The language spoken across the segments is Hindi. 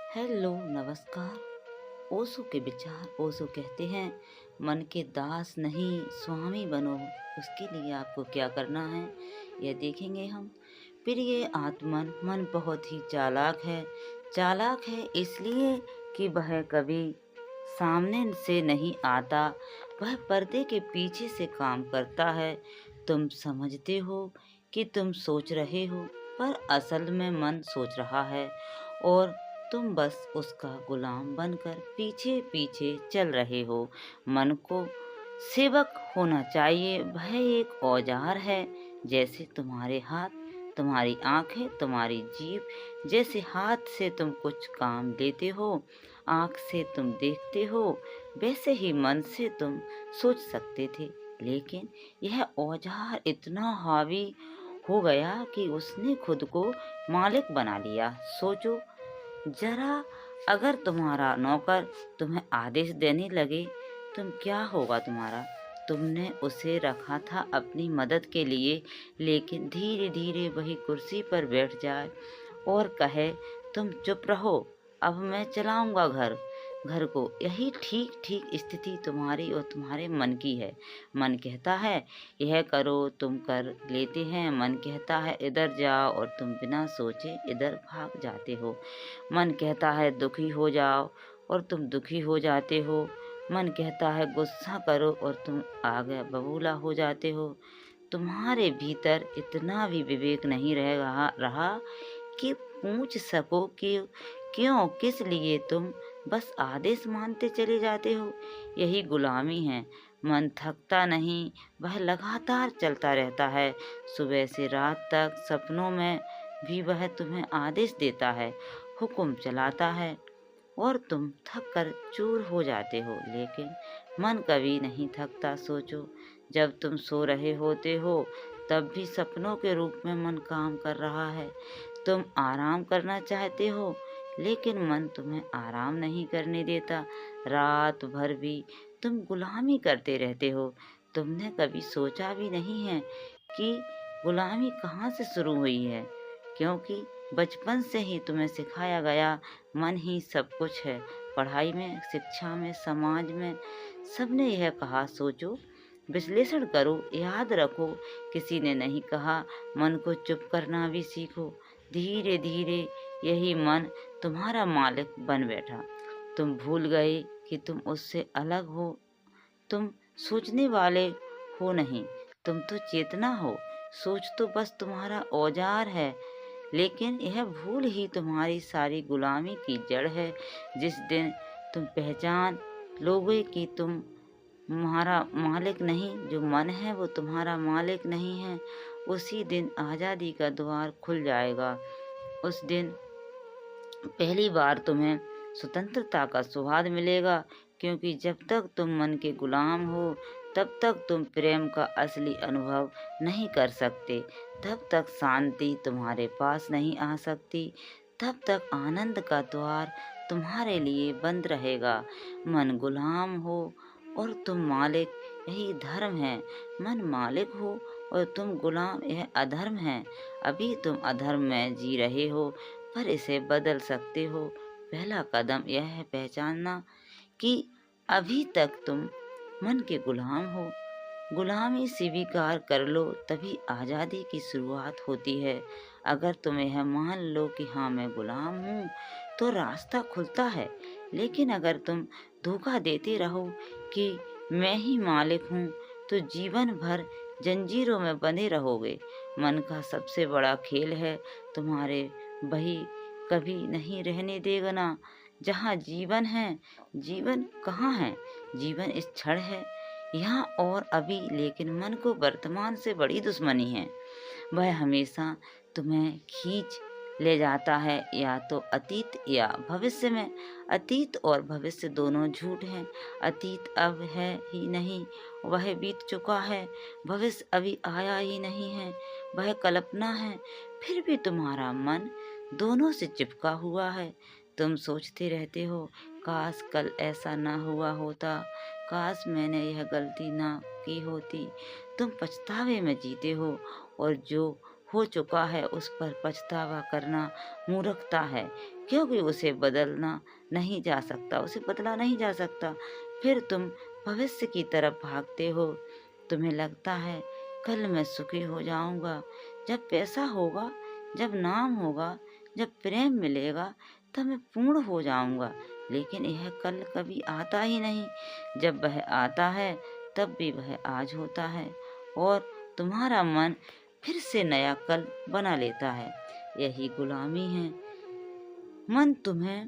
हेलो, नमस्कार। ओशो के विचार। ओशो कहते हैं, मन के दास नहीं स्वामी बनो। उसके लिए आपको क्या करना है, यह देखेंगे हम। प्रिय आत्मन, मन बहुत ही चालाक है। चालाक है इसलिए कि वह कभी सामने से नहीं आता, वह पर्दे के पीछे से काम करता है। तुम समझते हो कि तुम सोच रहे हो, पर असल में मन सोच रहा है और तुम बस उसका गुलाम बनकर पीछे पीछे चल रहे हो। मन को सेवक होना चाहिए। वह एक औजार है, जैसे तुम्हारे हाथ, तुम्हारी आंखें, तुम्हारी जीभ। जैसे हाथ से तुम कुछ काम लेते हो, आंख से तुम देखते हो, वैसे ही मन से तुम सोच सकते थे। लेकिन यह औजार इतना हावी हो गया कि उसने खुद को मालिक बना लिया। सोचो जरा, अगर तुम्हारा नौकर तुम्हें आदेश देने लगे, तुम क्या होगा तुम्हारा? तुमने उसे रखा था अपनी मदद के लिए, लेकिन धीरे धीरे वही कुर्सी पर बैठ जाए और कहे, तुम चुप रहो, अब मैं चलाऊंगा घर घर को। यही ठीक ठीक स्थिति तुम्हारी और तुम्हारे मन की है। मन कहता है यह करो, तुम कर लेते हैं। मन कहता है इधर जाओ, और तुम बिना सोचे इधर भाग जाते हो। मन कहता है दुखी हो जाओ, और तुम दुखी हो जाते हो। मन कहता है गुस्सा करो, और तुम आगे बबूला हो जाते हो। तुम्हारे भीतर इतना भी विवेक नहीं रहा कि पूछ सको कि क्यों, किस लिए तुम बस आदेश मानते चले जाते हो। यही गुलामी है। मन थकता नहीं, वह लगातार चलता रहता है। सुबह से रात तक सपनों में भी वह तुम्हें आदेश देता है, हुक्म चलाता है, और तुम थक कर चूर हो जाते हो। लेकिन मन कभी नहीं थकता। सोचो, जब तुम सो रहे होते हो, तब भी सपनों के रूप में मन काम कर रहा है। तुम आराम करना चाहते हो, लेकिन मन तुम्हें आराम नहीं करने देता। रात भर भी तुम गुलामी करते रहते हो। तुमने कभी सोचा भी नहीं है कि गुलामी कहाँ से शुरू हुई है, क्योंकि बचपन से ही तुम्हें सिखाया गया मन ही सब कुछ है। पढ़ाई में, शिक्षा में, समाज में सबने यह कहा। सोचो, विश्लेषण करो, याद रखो, किसी ने नहीं कहा मन को चुप करना भी सीखो। धीरे धीरे यही मन तुम्हारा मालिक बन बैठा। तुम भूल गए कि तुम उससे अलग हो। तुम सोचने वाले हो नहीं, तुम तो चेतना हो। सोच तो बस तुम्हारा औजार है, लेकिन यह भूल ही तुम्हारी सारी गुलामी की जड़ है। जिस दिन तुम पहचान लोगे कि तुम तुम्हारा मालिक नहीं, जो मन है वो तुम्हारा मालिक नहीं है, उसी दिन आज़ादी का द्वार खुल जाएगा। उस दिन पहली बार तुम्हें स्वतंत्रता का स्वाद मिलेगा, क्योंकि जब तक तुम मन के गुलाम हो, तब तक तुम प्रेम का असली अनुभव नहीं कर सकते। तब तक शांति तुम्हारे पास नहीं आ सकती। तब तक आनंद का द्वार तुम्हारे लिए बंद रहेगा। मन गुलाम हो और तुम मालिक, यही धर्म है। मन मालिक हो और तुम गुलाम, यह अधर्म है। अभी तुम अधर्म में जी रहे हो, पर इसे बदल सकते हो। पहला कदम यह है पहचानना कि अभी तक तुम मन के गुलाम हो। गुलामी स्वीकार कर लो, तभी आज़ादी की शुरुआत होती है। अगर तुम यह मान लो कि हाँ मैं गुलाम हूँ, तो रास्ता खुलता है। लेकिन अगर तुम धोखा देते रहो कि मैं ही मालिक हूँ, तो जीवन भर जंजीरों में बंधे रहोगे। मन का सबसे बड़ा खेल है तुम्हारे, वही कभी नहीं रहने देगा ना। जहाँ जीवन है, जीवन कहाँ है? जीवन इस क्षण है, यहाँ और अभी। लेकिन मन को वर्तमान से बड़ी दुश्मनी है। वह हमेशा तुम्हें खींच ले जाता है, या तो अतीत या भविष्य में। अतीत और भविष्य दोनों झूठ हैं। अतीत अब है ही नहीं, वह बीत चुका है। भविष्य अभी आया ही नहीं है, वह कल्पना है। फिर भी तुम्हारा मन दोनों से चिपका हुआ है। तुम सोचते रहते हो, काश कल ऐसा ना हुआ होता, काश मैंने यह गलती ना की होती। तुम पछतावे में जीते हो, और जो हो चुका है उस पर पछतावा करना मूर्खता है, क्योंकि उसे बदलना नहीं जा सकता, उसे बदला नहीं जा सकता। फिर तुम भविष्य की तरफ भागते हो। तुम्हें लगता है कल मैं सुखी हो जाऊंगा, जब पैसा होगा, जब नाम होगा, जब प्रेम मिलेगा, तब मैं पूर्ण हो जाऊंगा। लेकिन यह कल कभी आता ही नहीं। जब वह आता है तब भी वह आज होता है और तुम्हारा मन फिर से नया कल बना लेता है। यही गुलामी है। मन तुम्हें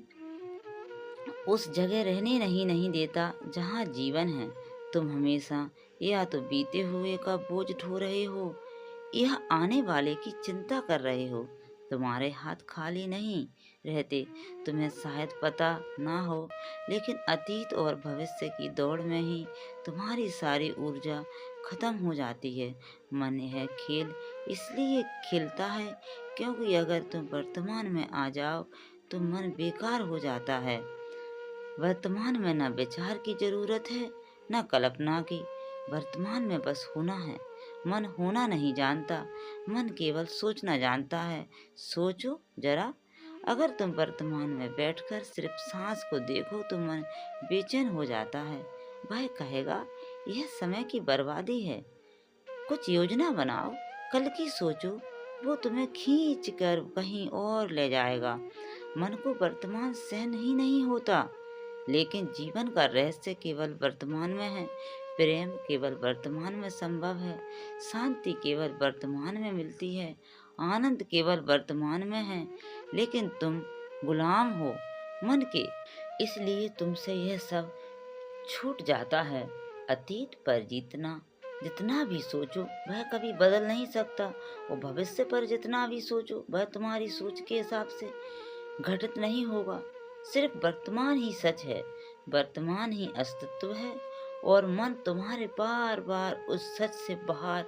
उस जगह रहने नहीं देता जहाँ जीवन है। तुम हमेशा या तो बीते हुए का बोझ ढो रहे हो या आने वाले की चिंता कर रहे हो। तुम्हारे हाथ खाली नहीं रहते। तुम्हें शायद पता ना हो, लेकिन अतीत और भविष्य की दौड़ में ही तुम्हारी सारी ऊर्जा खत्म हो जाती है। मन यह खेल इसलिए खेलता है क्योंकि अगर तुम वर्तमान में आ जाओ तो मन बेकार हो जाता है। वर्तमान में न विचार की जरूरत है, न कल्पना की। वर्तमान में बस होना है। मन होना नहीं जानता, मन केवल सोचना जानता है। सोचो जरा, अगर तुम वर्तमान में बैठकर सिर्फ सांस को देखो तो मन बेचैन हो जाता है। वह कहेगा यह समय की बर्बादी है। कुछ योजना बनाओ, कल की सोचो, वो तुम्हें खींच कर कहीं और ले जाएगा। मन को वर्तमान सहन ही नहीं होता, लेकिन जीवन का रहस्य केवल वर्तमान में है। प्रेम केवल वर्तमान में संभव है। शांति केवल वर्तमान में मिलती है। आनंद केवल वर्तमान में है। लेकिन तुम गुलाम हो मन के, इसलिए तुमसे यह सब छूट जाता है। अतीत पर जितना भी सोचो वह कभी बदल नहीं सकता, और भविष्य पर जितना भी सोचो वह तुम्हारी सोच के हिसाब से घटित नहीं होगा। सिर्फ वर्तमान ही सच है, वर्तमान ही अस्तित्व है, और मन तुम्हारे बार बार उस सच से बाहर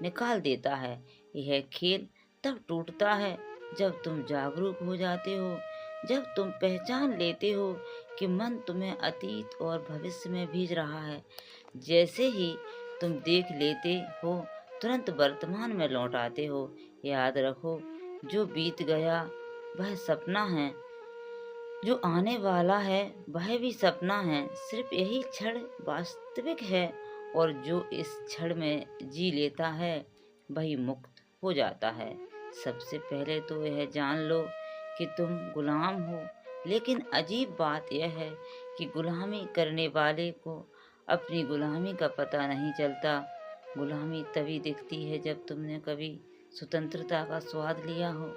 निकाल देता है। यह खेल तब टूटता है जब तुम जागरूक हो जाते हो, जब तुम पहचान लेते हो कि मन तुम्हें अतीत और भविष्य में भेज रहा है। जैसे ही तुम देख लेते हो, तुरंत वर्तमान में लौट आते हो। याद रखो, जो बीत गया वह सपना है, जो आने वाला है वह भी सपना है। सिर्फ यही क्षण वास्तविक है, और जो इस क्षण में जी लेता है वही मुक्त हो जाता है। सबसे पहले तो यह जान लो कि तुम गुलाम हो, लेकिन अजीब बात यह है कि गुलामी करने वाले को अपनी गुलामी का पता नहीं चलता। गुलामी तभी दिखती है जब तुमने कभी स्वतंत्रता का स्वाद लिया हो।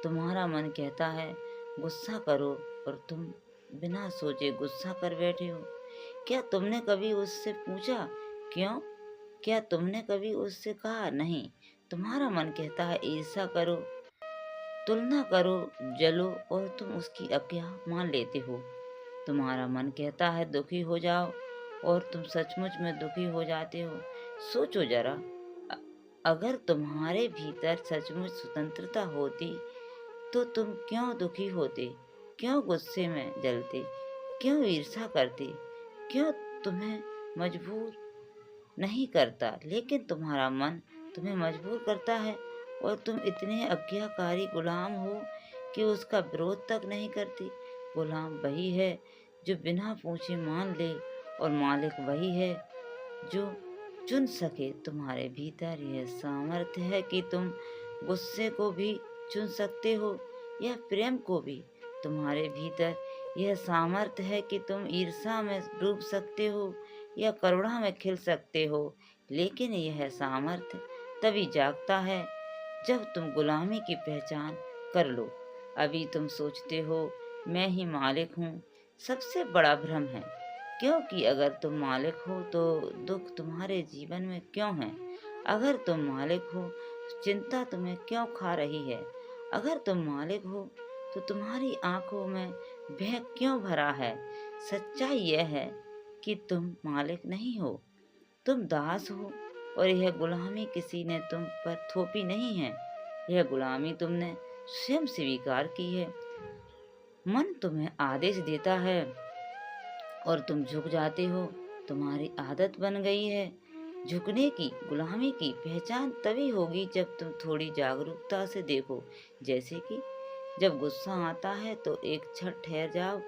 तुम्हारा मन कहता है गुस्सा करो, और तुम बिना सोचे गुस्सा कर बैठे हो। क्या तुमने कभी उससे पूछा क्यों? क्या तुमने कभी उससे कहा नहीं? तुम्हारा मन कहता है ईर्ष्या करो, तुलना करो, जलो, और तुम उसकी आज्ञा मान लेते हो। तुम्हारा मन कहता है दुखी हो जाओ, और तुम सचमुच में दुखी हो जाते हो। सोचो जरा, अ- अगर तुम्हारे भीतर सचमुच स्वतंत्रता होती तो तुम क्यों दुखी होते? क्यों गुस्से में जलते? क्यों ईर्ष्या करते? क्यों? तुम्हें मजबूर नहीं करता, लेकिन तुम्हारा मन तुम्हें मजबूर करता है, और तुम इतने आज्ञाकारी गुलाम हो कि उसका विरोध तक नहीं करती। गुलाम वही है जो बिना पूछे मान ले, और मालिक वही है जो चुन सके। तुम्हारे भीतर यह सामर्थ्य है कि तुम गुस्से को भी चुन सकते हो या प्रेम को भी। तुम्हारे भीतर यह सामर्थ्य है कि तुम ईर्ष्या में डूब सकते हो या करुणा में खिल सकते हो। लेकिन यह सामर्थ्य तभी जागता है जब तुम गुलामी की पहचान कर लो। अभी तुम सोचते हो मैं ही मालिक हूँ, सबसे बड़ा भ्रम है। क्योंकि अगर तुम मालिक हो तो दुख तुम्हारे जीवन में क्यों है? अगर तुम मालिक हो तो चिंता तुम्हें क्यों खा रही है? अगर तुम मालिक हो तो तुम्हारी आंखों में भय क्यों भरा है? सच्चाई यह है कि तुम मालिक नहीं हो, तुम दास हो, और यह गुलामी किसी ने तुम पर थोपी नहीं है। यह गुलामी तुमने स्वयं स्वीकार की है। मन तुम्हें आदेश देता है और तुम झुक जाते हो। तुम्हारी आदत बन गई है झुकने की, गुलामी की पहचान तभी होगी जब तुम थोड़ी जागरूकता से देखो। जैसे कि जब गुस्सा आता है तो एक क्षण ठहर जाओ,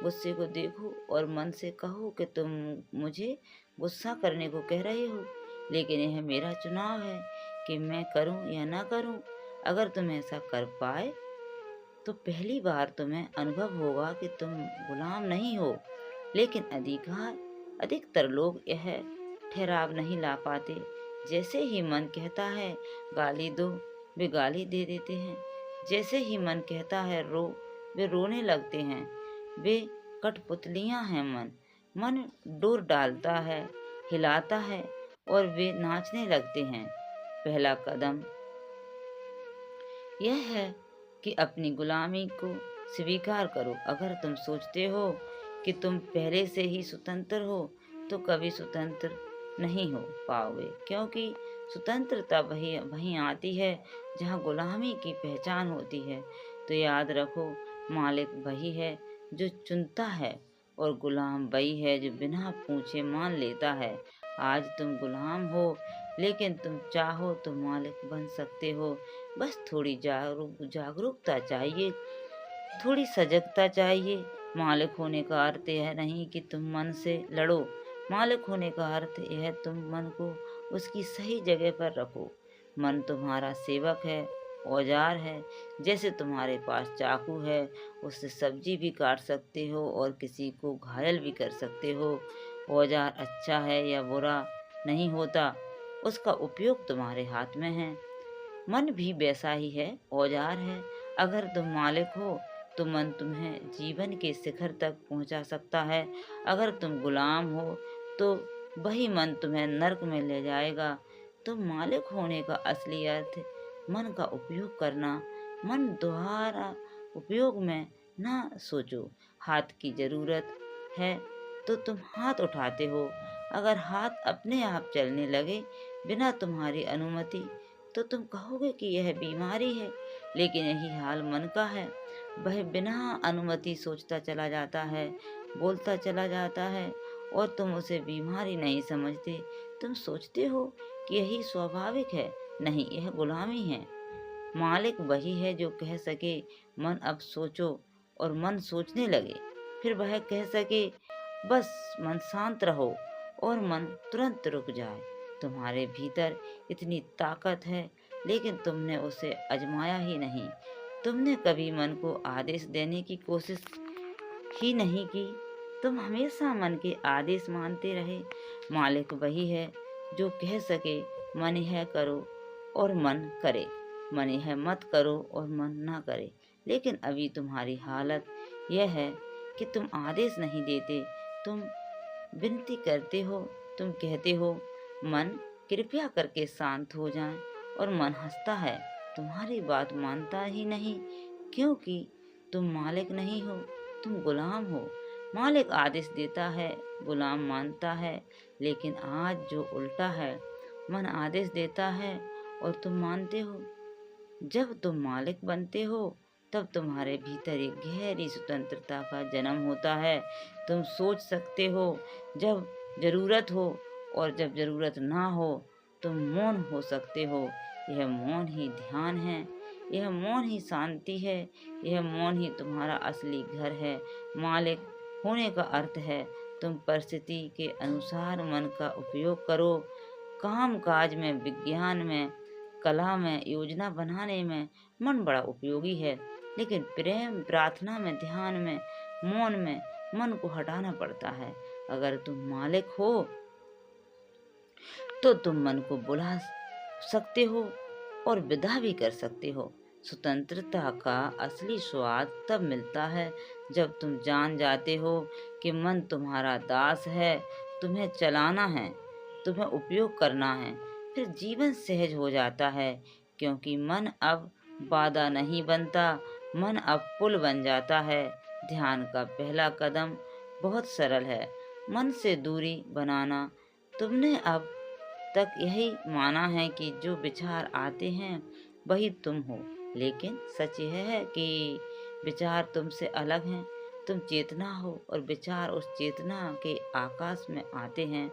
गुस्से को देखो और मन से कहो कि तुम मुझे गुस्सा करने को कह रहे हो, लेकिन यह मेरा चुनाव है कि मैं करूं या ना करूं। अगर तुम ऐसा कर पाए तो पहली बार तुम्हें अनुभव होगा कि तुम गुलाम नहीं हो। लेकिन अधिकतर लोग यह ठहराव नहीं ला पाते। जैसे ही मन कहता है गाली दो, वे गाली दे देते हैं। जैसे ही मन कहता है रो, वे रोने लगते हैं। वे कठपुतलियां हैं। मन डोर डालता है, हिलाता है और वे नाचने लगते हैं। पहला कदम यह है कि अपनी गुलामी को स्वीकार करो। अगर तुम सोचते हो कि तुम पहले से ही स्वतंत्र हो, तो कभी स्वतंत्र नहीं हो पाओगे, क्योंकि स्वतंत्रता वहीं आती है जहाँ गुलामी की पहचान होती है। तो याद रखो, मालिक वही है जो चुनता है और गुलाम वही है जो बिना पूछे मान लेता है। आज तुम गुलाम हो, लेकिन तुम चाहो तो मालिक बन सकते हो। बस थोड़ी जागरूकता चाहिए, थोड़ी सजगता चाहिए। मालिक होने का अर्थ यह नहीं कि तुम मन से लड़ो। मालिक होने का अर्थ यह तुम मन को उसकी सही जगह पर रखो। मन तुम्हारा सेवक है, औजार है। जैसे तुम्हारे पास चाकू है, उससे सब्जी भी काट सकते हो और किसी को घायल भी कर सकते हो। औजार अच्छा है या बुरा नहीं होता, उसका उपयोग तुम्हारे हाथ में है। मन भी वैसा ही है, औजार है। अगर तुम मालिक हो तो मन तुम्हें जीवन के शिखर तक पहुंचा सकता है। अगर तुम गुलाम हो तो वही मन तुम्हें नर्क में ले जाएगा। तो मालिक होने का असली अर्थ मन का उपयोग करना। मन दोबारा उपयोग में ना सोचो। हाथ की जरूरत है तो तुम हाथ उठाते हो। अगर हाथ अपने आप चलने लगे बिना तुम्हारी अनुमति, तो तुम कहोगे कि यह बीमारी है। लेकिन यही हाल मन का है। वह बिना अनुमति सोचता चला जाता है, बोलता चला जाता है और तुम उसे बीमारी नहीं समझते। तुम सोचते हो कि यही स्वाभाविक है। नहीं, यह गुलामी है। मालिक वही है जो कह सके मन अब सोचो, और मन सोचने लगे। फिर वह कह सके बस मन शांत रहो, और मन तुरंत रुक जाए। तुम्हारे भीतर इतनी ताकत है, लेकिन तुमने उसे आजमाया ही नहीं। तुमने कभी मन को आदेश देने की कोशिश ही नहीं की। तुम हमेशा मन के आदेश मानते रहे। मालिक वही है जो कह सके मन यह करो और मन करे, मन यह मत करो और मन ना करे। लेकिन अभी तुम्हारी हालत यह है कि तुम आदेश नहीं देते, तुम विनती करते हो। तुम कहते हो मन कृपया करके शांत हो जाए, और मन हंसता है, तुम्हारी बात मानता ही नहीं, क्योंकि तुम मालिक नहीं हो, तुम गुलाम हो। मालिक आदेश देता है, गुलाम मानता है। लेकिन आज जो उल्टा है, मन आदेश देता है और तुम मानते हो। जब तुम मालिक बनते हो, तब तुम्हारे भीतर एक गहरी स्वतंत्रता का जन्म होता है। तुम सोच सकते हो जब जरूरत हो, और जब जरूरत ना हो तुम मौन हो सकते हो। यह मौन ही ध्यान है, यह मौन ही शांति है, यह मौन ही तुम्हारा असली घर है। मालिक होने का अर्थ है तुम परिस्थिति के अनुसार मन का उपयोग करो। काम काज में, विज्ञान में, कला में, योजना बनाने में मन बड़ा उपयोगी है। लेकिन प्रेम, प्रार्थना में, ध्यान में, मौन में मन को हटाना पड़ता है। अगर तुम मालिक हो तो तुम मन को बुला सकते हो और विदा भी कर सकते हो। स्वतंत्रता का असली स्वाद तब मिलता है जब तुम जान जाते हो कि मन तुम्हारा दास है, तुम्हें चलाना है, तुम्हें उपयोग करना है। फिर जीवन सहज हो जाता है, क्योंकि मन अब बाधा नहीं बनता, मन अब पुल बन जाता है। ध्यान का पहला कदम बहुत सरल है, मन से दूरी बनाना। तुमने अब तक यही माना है कि जो विचार आते हैं वही तुम हो, लेकिन सच यह है कि विचार तुमसे अलग हैं। तुम चेतना हो और विचार उस चेतना के आकाश में आते हैं।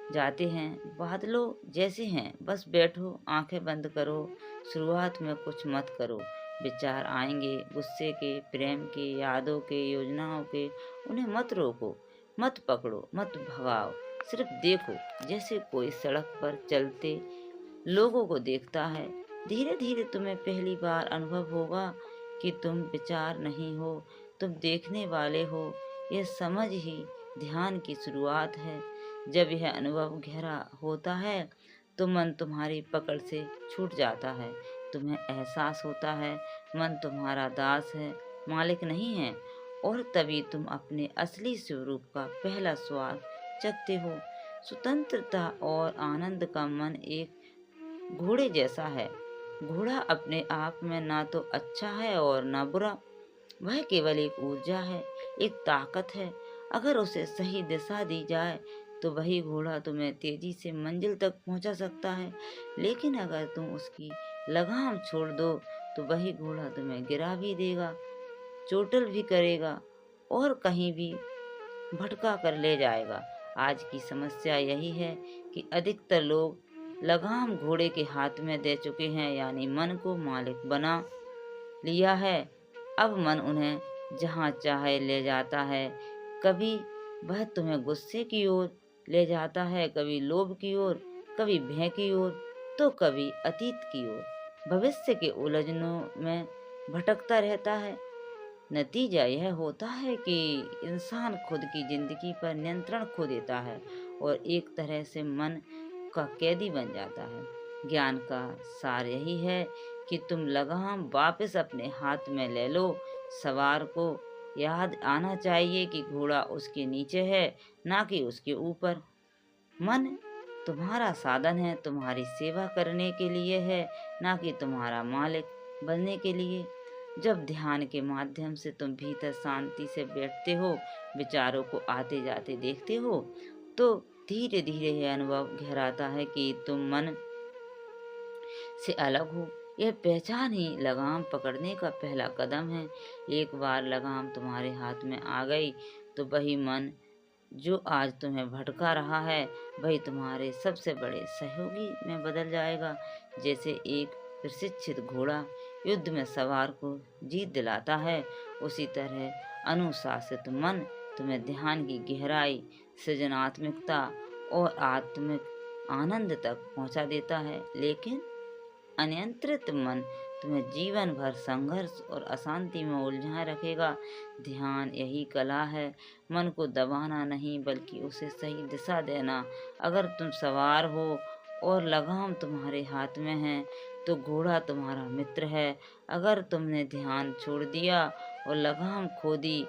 जाते हैं, बादलों जैसे हैं, बस बैठो, आंखें बंद करो, शुरुआत में कुछ मत करो। विचार आएंगे, गुस्से के, प्रेम के, यादों के, योजनाओं के, उन्हें मत रोको, मत पकड़ो, मत भगाओ, सिर्फ देखो, जैसे कोई सड़क पर चलते लोगों को देखता है। धीरे धीरे तुम्हें पहली बार अनुभव होगा कि तुम विचार नहीं हो, तुम देखने वाले हो। यह समझ ही ध्यान की शुरुआत है। जब यह अनुभव गहरा होता है तो मन तुम्हारी पकड़ से छूट जाता है। तुम्हें एहसास होता है मन तुम्हारा दास है, मालिक नहीं है। और तभी तुम अपने असली स्वरूप का पहला स्वाद चखते हो। स्वतंत्रता और आनंद का मन एक घोड़े जैसा है। घोड़ा अपने आप में ना तो अच्छा है और ना बुरा। वह केवल एक ऊर्जा है, एक ताकत है। अगर उसे सही दिशा दी जाए तो वही घोड़ा तुम्हें तेजी से मंजिल तक पहुंचा सकता है। लेकिन अगर तुम उसकी लगाम छोड़ दो तो वही घोड़ा तुम्हें गिरा भी देगा, चोटल भी करेगा और कहीं भी भटका कर ले जाएगा। आज की समस्या यही है कि अधिकतर लोग लगाम घोड़े के हाथ में दे चुके हैं, यानी मन को मालिक बना लिया है। अब मन उन्हें जहाँ चाहे ले जाता है। कभी वह तुम्हें गुस्से की ओर ले जाता है, कभी लोभ की ओर, कभी भय की ओर, तो कभी अतीत की ओर। भविष्य के उलझनों में भटकता रहता है। नतीजा यह होता है कि इंसान खुद की जिंदगी पर नियंत्रण खो देता है और एक तरह से मन का कैदी बन जाता है। ज्ञान का सार यही है कि तुम लगाम वापस अपने हाथ में ले लो। सवार को याद आना चाहिए कि घोड़ा उसके नीचे है, ना कि उसके ऊपर। मन तुम्हारा साधन है, तुम्हारी सेवा करने के लिए है, ना कि तुम्हारा मालिक बनने के लिए। जब ध्यान के माध्यम से तुम भीतर शांति से बैठते हो, विचारों को आते जाते देखते हो, तो धीरे धीरे यह अनुभव गहराता है कि तुम मन से अलग हो। यह पहचान ही लगाम पकड़ने का पहला कदम है। एक बार लगाम तुम्हारे हाथ में आ गई तो वही मन जो आज तुम्हें भटका रहा है, वही तुम्हारे सबसे बड़े सहयोगी में बदल जाएगा। जैसे एक प्रशिक्षित घोड़ा युद्ध में सवार को जीत दिलाता है, उसी तरह अनुशासित मन तुम्हें ध्यान की गहराई, सृजनात्मकता और आत्मिक आनंद तक पहुंचा देता है। लेकिन अनियंत्रित मन तुम्हें जीवन भर संघर्ष और अशांति में उलझाए रखेगा। ध्यान यही कला है, मन को दबाना नहीं बल्कि उसे सही दिशा देना। अगर तुम सवार हो और लगाम तुम्हारे हाथ में है तो घोड़ा तुम्हारा मित्र है। अगर तुमने ध्यान छोड़ दिया और लगाम खो दी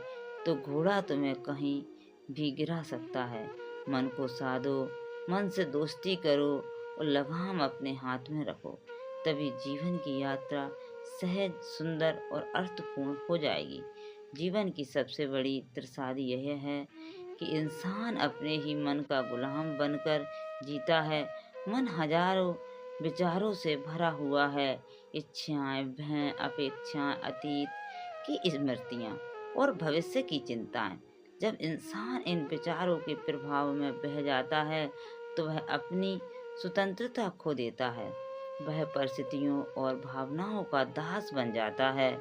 तो घोड़ा तुम्हें कहीं भी गिरा सकता है। मन को साधो, मन से दोस्ती करो और लगाम अपने हाथ में रखो। तभी जीवन की यात्रा सहज, सुंदर और अर्थपूर्ण हो जाएगी। जीवन की सबसे बड़ी त्रसादी यह है कि इंसान अपने ही मन का गुलाम बनकर जीता है। मन हजारों विचारों से भरा हुआ है, इच्छाएं, भय, अपेक्षाएं, अतीत की स्मृतियां और भविष्य की चिंताएं। जब इंसान इन विचारों के प्रभाव में बह जाता है तो वह अपनी स्वतंत्रता खो देता है। वह परिस्थितियों और भावनाओं का दास बन जाता है।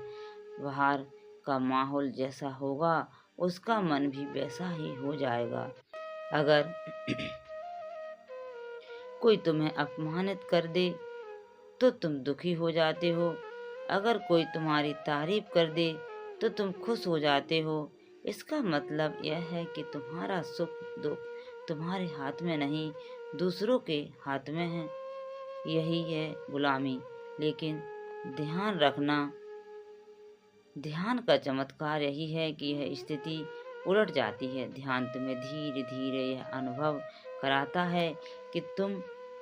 बाहर का माहौल जैसा होगा उसका मन भी वैसा ही हो जाएगा। अगर कोई तुम्हें अपमानित कर दे तो तुम दुखी हो जाते हो। अगर कोई तुम्हारी तारीफ कर दे तो तुम खुश हो जाते हो। इसका मतलब यह है कि तुम्हारा सुख दुख तुम्हारे हाथ में नहीं, दूसरों के हाथ में है। यही है गुलामी। लेकिन ध्यान रखना, ध्यान का चमत्कार यही है कि यह स्थिति उलट जाती है। ध्यान तुम्हें धीरे धीरे यह अनुभव कराता है कि तुम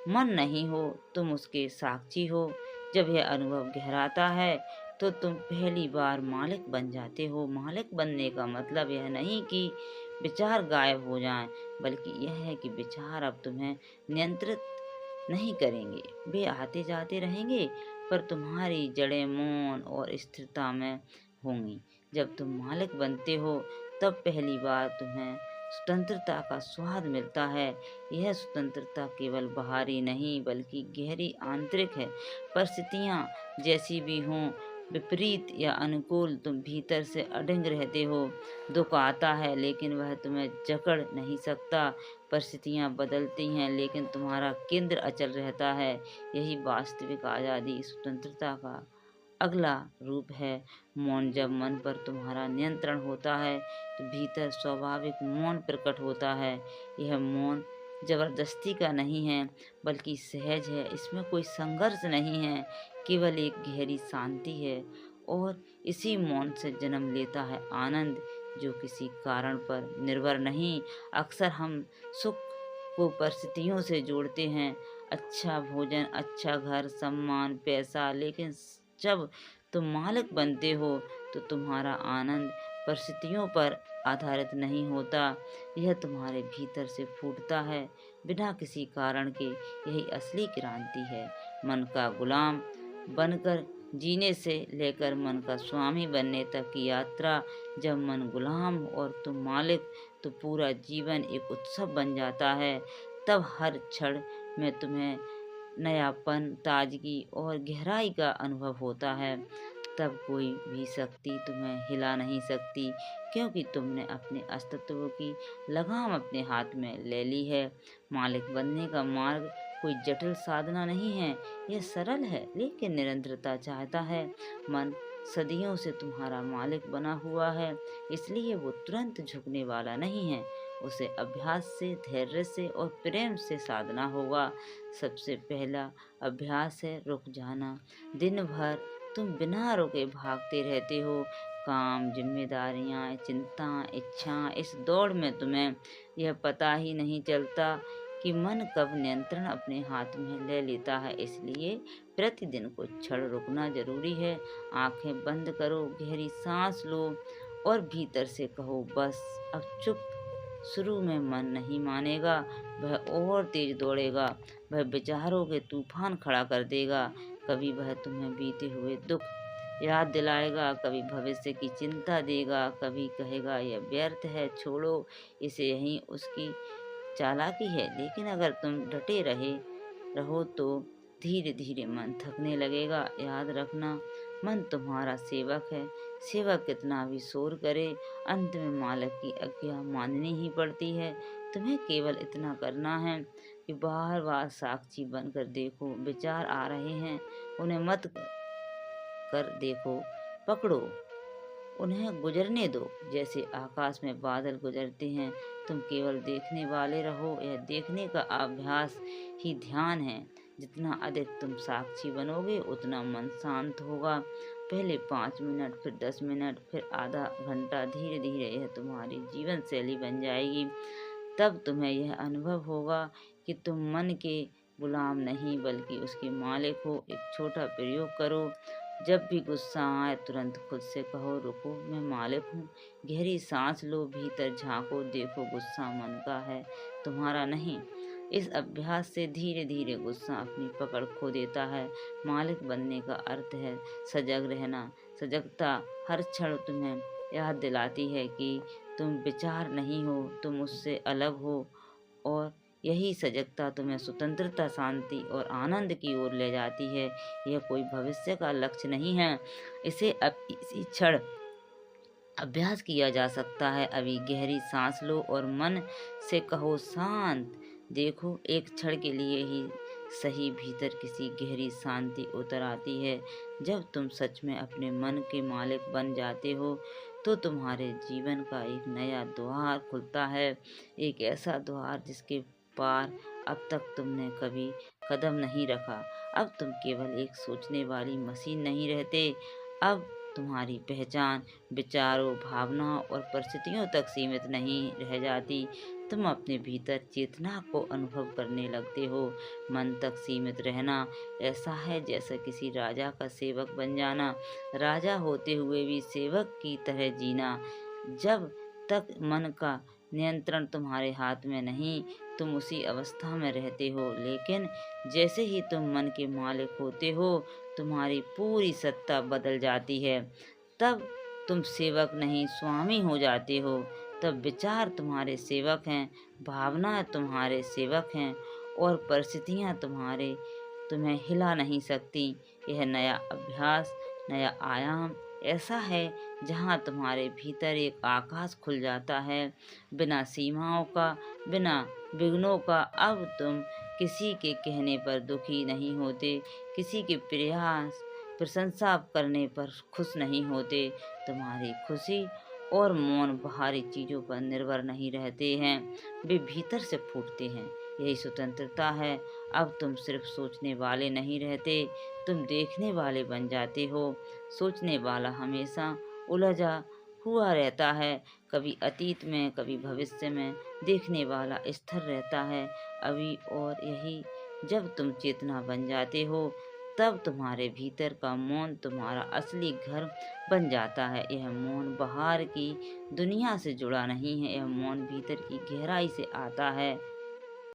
मन नहीं हो, तुम उसके साक्षी हो। जब यह अनुभव गहराता है तो तुम पहली बार मालिक बन जाते हो। मालिक बनने का मतलब यह नहीं कि विचार गायब हो जाएं, बल्कि यह है कि विचार अब तुम्हें नियंत्रित नहीं करेंगे। वे आते जाते रहेंगे पर तुम्हारी जड़ें मौन और स्थिरता में होंगी। जब तुम मालिक बनते हो तब पहली बार तुम्हें स्वतंत्रता का स्वाद मिलता है। यह स्वतंत्रता केवल बाहरी नहीं बल्कि गहरी आंतरिक है। परिस्थितियाँ जैसी भी हों, विपरीत या अनुकूल, तुम भीतर से अडिग रहते हो। दुख आता है लेकिन वह तुम्हें जकड़ नहीं सकता। परिस्थितियाँ बदलती हैं लेकिन तुम्हारा केंद्र अचल रहता है। यही वास्तविक आज़ादी, स्वतंत्रता का अगला रूप है। मौन। जब मन पर तुम्हारा नियंत्रण होता है तो भीतर स्वाभाविक मौन प्रकट होता है। यह मौन जबरदस्ती का नहीं है बल्कि सहज है। इसमें कोई संघर्ष नहीं है, केवल एक गहरी शांति है। और इसी मौन से जन्म लेता है आनंद, जो किसी कारण पर निर्भर नहीं। अक्सर हम सुख को परिस्थितियों से जोड़ते हैं, अच्छा भोजन, अच्छा घर, सम्मान, पैसा, लेकिन जब तुम मालिक बनते हो तो तुम्हारा आनंद परिस्थितियों पर आधारित नहीं होता। यह तुम्हारे भीतर से फूटता है, बिना किसी कारण के। यही असली क्रांति है। मन का गुलाम बनकर जीने से लेकर मन का स्वामी बनने तक की यात्रा। जब मन गुलाम और तुम मालिक, तो पूरा जीवन एक उत्सव बन जाता है। तब हर क्षण में तुम्हें नयापन, ताजगी और गहराई का अनुभव होता है। तब कोई भी शक्ति तुम्हें हिला नहीं सकती, क्योंकि तुमने अपने अस्तित्व की लगाम अपने हाथ में ले ली है। मालिक बनने का मार्ग कोई जटिल साधना नहीं है, यह सरल है लेकिन निरंतरता चाहता है। मन सदियों से तुम्हारा मालिक बना हुआ है, इसलिए वो तुरंत झुकने वाला नहीं है। उसे अभ्यास से, धैर्य से और प्रेम से साधना होगा। सबसे पहला अभ्यास है रुक जाना। दिन भर तुम बिना रुके भागते रहते हो। काम, जिम्मेदारियां, चिंता, इच्छा, इस दौड़ में तुम्हें यह पता ही नहीं चलता कि मन कब नियंत्रण अपने हाथ में ले लेता है। इसलिए प्रतिदिन कुछ क्षण रुकना जरूरी है। आंखें बंद करो, गहरी सांस लो और भीतर से कहो, बस अब चुप। शुरू में मन नहीं मानेगा, वह और तेज दौड़ेगा, वह विचारों के तूफान खड़ा कर देगा। कभी वह तुम्हें बीते हुए दुख याद दिलाएगा, कभी भविष्य की चिंता देगा, कभी कहेगा यह व्यर्थ है, छोड़ो इसे, यही उसकी चालाकी है। लेकिन अगर तुम डटे रहो तो धीरे धीरे मन थकने लगेगा। याद रखना, मन तुम्हारा सेवक है। सेवक कितना भी शोर करे, अंत में मालिक की आज्ञा माननी ही पड़ती है। तुम्हें केवल इतना करना है कि बार बार साक्षी बनकर देखो। विचार आ रहे हैं, उन्हें मत कर देखो, पकड़ो, उन्हें गुजरने दो, जैसे आकाश में बादल गुजरते हैं। तुम केवल देखने वाले रहो। यह देखने का अभ्यास ही ध्यान है। जितना अधिक तुम साक्षी बनोगे उतना मन शांत होगा। पहले 5 मिनट, फिर 10 मिनट, फिर आधा घंटा, धीरे धीरे यह तुम्हारी जीवन शैली बन जाएगी। तब तुम्हें यह अनुभव होगा कि तुम मन के गुलाम नहीं बल्कि उसके मालिक हो। एक छोटा प्रयोग करो। जब भी गुस्सा आए तुरंत खुद से कहो, रुको, मैं मालिक हूँ। गहरी सांस लो, भीतर झांको, देखो गुस्सा मन का है, तुम्हारा नहीं। इस अभ्यास से धीरे धीरे गुस्सा अपनी पकड़ खो देता है। मालिक बनने का अर्थ है सजग रहना। सजगता हर क्षण तुम्हें याद दिलाती है कि तुम विचार नहीं हो, तुम उससे अलग हो। और यही सजगता तुम्हें स्वतंत्रता, शांति और आनंद की ओर ले जाती है। यह कोई भविष्य का लक्ष्य नहीं है, इसे अब इसी क्षण अभ्यास किया जा सकता है। अभी गहरी सांस लो और मन से कहो, शांत। देखो, एक क्षण के लिए ही सही भीतर किसी गहरी शांति उतर आती है। जब तुम सच में अपने मन के मालिक बन जाते हो तो तुम्हारे जीवन का एक नया द्वार खुलता है। एक ऐसा द्वार जिसके पार अब तक तुमने कभी कदम नहीं रखा। अब तुम केवल एक सोचने वाली मशीन नहीं रहते। अब तुम्हारी पहचान विचारों, भावनाओं और परिस्थितियों तक सीमित नहीं रह जाती। तुम अपने भीतर चेतना को अनुभव करने लगते हो। मन तक सीमित रहना ऐसा है जैसे किसी राजा का सेवक बन जाना। राजा होते हुए भी सेवक की तरह जीना। जब तक मन का नियंत्रण तुम्हारे हाथ में नहीं, तुम उसी अवस्था में रहते हो। लेकिन जैसे ही तुम मन के मालिक होते हो, तुम्हारी पूरी सत्ता बदल जाती है। तब तुम सेवक नहीं, स्वामी हो जाते हो। तब विचार तुम्हारे सेवक हैं, भावनाएं तुम्हारे सेवक हैं और परिस्थितियाँ तुम्हें हिला नहीं सकती। यह नया अभ्यास, नया आयाम ऐसा है जहाँ तुम्हारे भीतर एक आकाश खुल जाता है, बिना सीमाओं का, बिना विघ्नों का। अब तुम किसी के कहने पर दुखी नहीं होते, किसी के प्रयास प्रशंसा करने पर खुश नहीं होते। तुम्हारी खुशी और मौन बाहरी चीज़ों पर निर्भर नहीं रहते हैं, वे भीतर से फूटते हैं। यही स्वतंत्रता है। अब तुम सिर्फ सोचने वाले नहीं रहते, तुम देखने वाले बन जाते हो। सोचने वाला हमेशा उलझा हुआ रहता है, कभी अतीत में, कभी भविष्य में। देखने वाला स्थिर रहता है अभी और यही। जब तुम चेतना बन जाते हो, तब तुम्हारे भीतर का मौन तुम्हारा असली घर बन जाता है। यह मौन बाहर की दुनिया से जुड़ा नहीं है, यह मौन भीतर की गहराई से आता है।